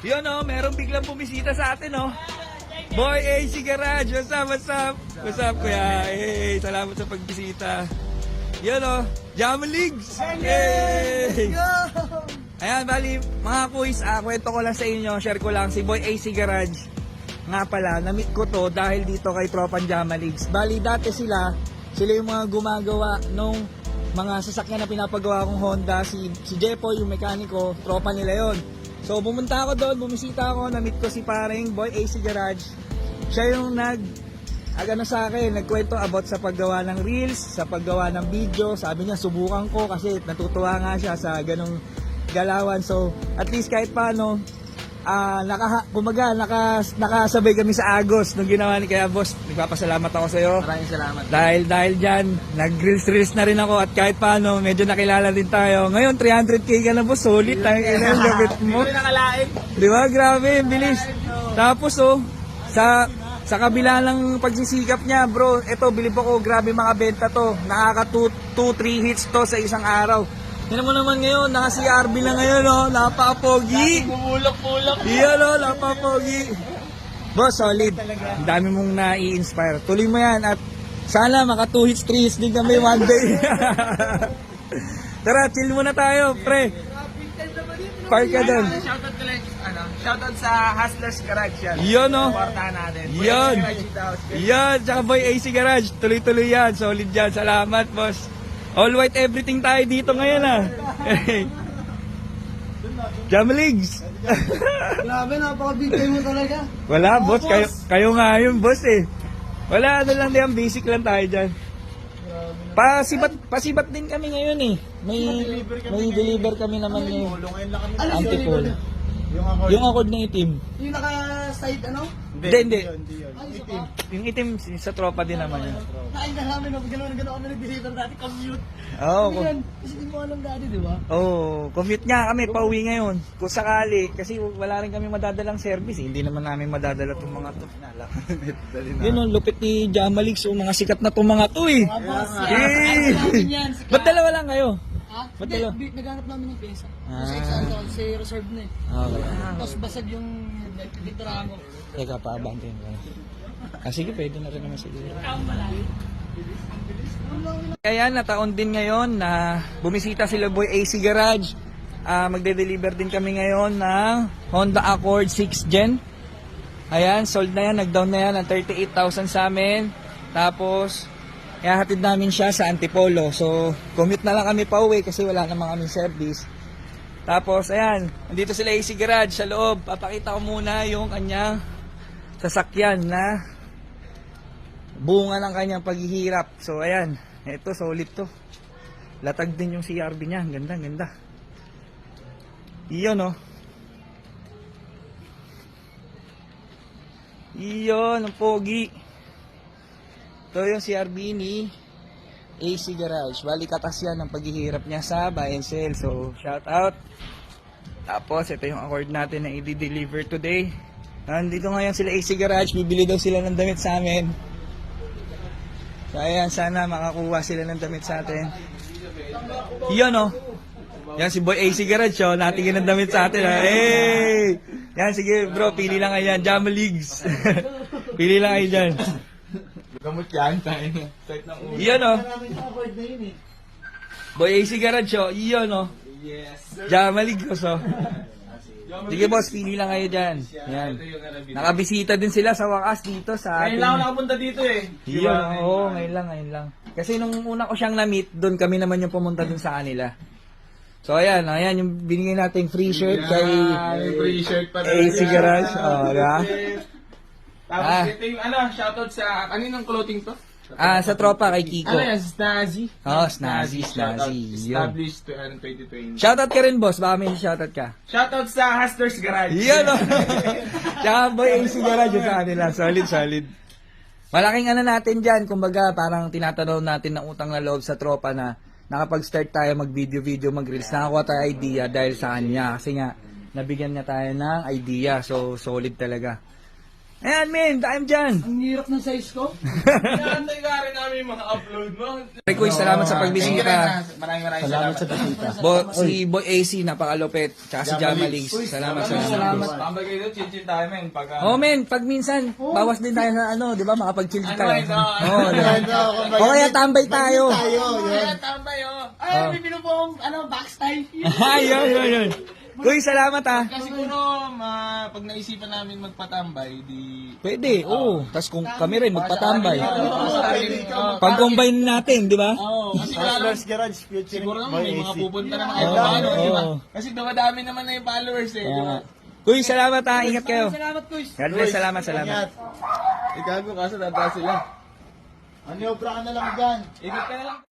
Yun o, merong biglang bumisita sa atin o. Boy AC Garage, what's up, what's up? What's up kuya? Hey, salamat sa pagbisita. Yun o, Jamaligs! Hey! Ayan, bali, mga kuys, kwento ko lang sa inyo, share ko lang, si Boy AC Garage. Nga pala, na-meet ko to dahil dito kay Tropan Jamaligs. Bali, dati sila yung mga gumagawa nung mga sasakyan na pinapagawa kong Honda. Si Jepo, yung mekaniko, tropa nila yon. So, bumunta ako doon, bumisita ako, na-meet ko si paring Boy AC Garage. Siya yung nagano sa akin, nagkwento about sa paggawa ng reels, sa paggawa ng video. Sabi niya, subukan ko kasi natutuwa nga siya sa ganong galawan. So, at least kahit paano, nakasabay kami sa Agos nung ginawa ni kaya boss. Nagpapasalamat ako sa iyo. Maraming salamat. Dahil diyan, nag-reels na rin ako at kahit paano medyo nakilala din tayo. Ngayon 300k ka na boss, solid tayo ilang gabit mo. Hindi nakalain. Di ba? Grabe, bilis. Tapos sa kabila ng pagsisikap niya, bro, eto bilib ako, grabe mga benta to. Nakaka 2-3 hits to sa isang araw. Tignan mo naman ngayon, naka CRB na ngayon, oh, napaka-pogi. Bumulok-bulok. Iyan, oh, napaka-pogi. Boss, solid. Ang dami mong nai-inspire. Tuloy mo yan at sana maka 2 hits, 3 hits din kami one day. Tara, chill muna tayo, pre. Park ka doon. Shoutout ko lang, shoutout sa Hustlers Garage yan. Yun, oh. Supportahan natin. Yun. Yan, tsaka Boy AC Garage. Tuloy-tuloy yan. Solid yan. Salamat, boss. All white everything tayo dito ngayon, ah. Jamaligs. Grabe, napaka-bigay mo talaga. Wala, boss. Kayo nga yun, boss, eh. Wala, ano lang din. Basic lang tayo dyan. Pasibat din kami ngayon, eh. May deliver kami naman ni Antipolo. Yung accord ng itim. Yung naka-side ano? Hindi. Yung itim sa tropa din naman yun. Kain na namin, gano'n kami nag-deliver dati, commute. Oo. Kasi hindi mo alam dati, di ba? Oo, commute nga kami, pauwi ngayon. Kung sakali, kasi wala rin kami madadalang service, hindi naman namin madadala itong mga to. Yun ang lupit ni Jamaligs, mga sikat na itong mga to eh. Mga boss, Eh! Ba't dalawa lang kayo? ha? Ba't Hindi, dalawa? naghanap namin ng pyesa. Kasi Ah. exam kasi reserve na eh. Okay. Tapos basag yung litera mo. Teka, paabantayin ko. Sige, pwede na rin naman siguro. Kaya nataon din ngayon na bumisita sila Boy AC Garage. Magde-deliver din kami ngayon ng Honda Accord 6 Gen. Ayan, sold na yan, nag-down na yan ng 38,000 sa amin. Tapos, ihahatid namin siya sa Antipolo. So, commute na lang kami pa uwi kasi wala namang kaming service. Tapos, ayan, nandito sila AC Garage sa loob. Papakita ko muna yung kanyang sasakyan na bunga ng kanyang paghihirap. So, ayan, ito, solid to. Latag din yung CRB niya. Ang ganda, ang ganda. Iyon, oh. Iyon, ang pogi. Ito yung CRB ni AC Garage. Bali, katas yan ang paghihirap niya sa buy and sell. So, shout out. Tapos, ito yung accord natin na i-deliver today. Nandito ngayon sila AC Garage. Bibili daw sila ng damit sa amin. So, ayan, sana makakuha sila ng damit sa atin. Iyon, oh. Yan si Boy AC Garage, oh. Natingin ng damit sa atin, oh. Hey! Yan, sige bro, pili lang kayo yan. Jamaligs. Pili lang kayo dyan. Gamot yan, tayo na. Start ng ulo. Iyon, oh. Namin yung award na yun eh. Boy AC Garage, oh. Iyon, oh. Yes. Jamaligs, oh. Sige boss, pili lang kayo dyan. Yan. Nakabisita din sila sa wakas dito sa Ngayon ating... lang ako nakapunta dito eh. Iyon, oo, ngayon lang. Kasi nung una ko siyang na-meet, doon kami naman yung pumunta doon sa kanila. So ayan yung binigay nating free shirt kay Free shirt pa AC Garage. Oh, diba? Tapos ito yung shoutout sa, kaninang clothing to? Sa tropa kay Kiko. Ano yan, Snazzy? Oh, Snazzy. Shoutout. Yun. Established 2020. Shoutout ka rin boss, baka may shoutout ka. Shoutout sa Hustlers Garage. Iyan o. Tsaka Boy AC Garage yung sa kanila. Solid. Malaking natin dyan. Kumbaga parang tinatanaw natin ng utang na loob sa tropa na nakapag-start tayo mag-video, mag-reels. Nakakuha tayo idea dahil sa kanya. Kasi nga, nabigyan niya tayo ng idea. So, solid talaga. Ayan, men, dahil dyan. Ang hirap ng size ko. Inaantay ka rin namin yung mga upload mo. Kuy, salamat sa pagbisita. Maraming salamat sa bisita. Si Boy AC, napakalupit. Tsaka si Jamaligs. Salamat. Tambay kayo doon, chill-chill tayo, men. Oh, men, pag minsan, bawas din tayo sa ano, di ba? Makapag-chill Ano, tayo. ito? Oo, di ba? O kaya tambay tayo. Ayan, tambay, oh. Ay, bibino po ang backstyle. Yun. Kuy, salamat ah. Kasi siguro, pag naisipan namin magpatambay, di... Pwede, oo. Tapos kung kami rin magpatambay. Oo, Pag-combine natin, di ba? kasi klaro, Garage featuring siguro naman may mga pupunta na mga Oo, paano, di ba? oo. Kasi dumadami naman na yung followers eh, di ba? Kuy, salamat ah. Ingat kayo. Salamat, Kuy. God bless, salamat. Ikago kaso nata sila. Maniobra ka na lang dyan. Ikot ka na lang.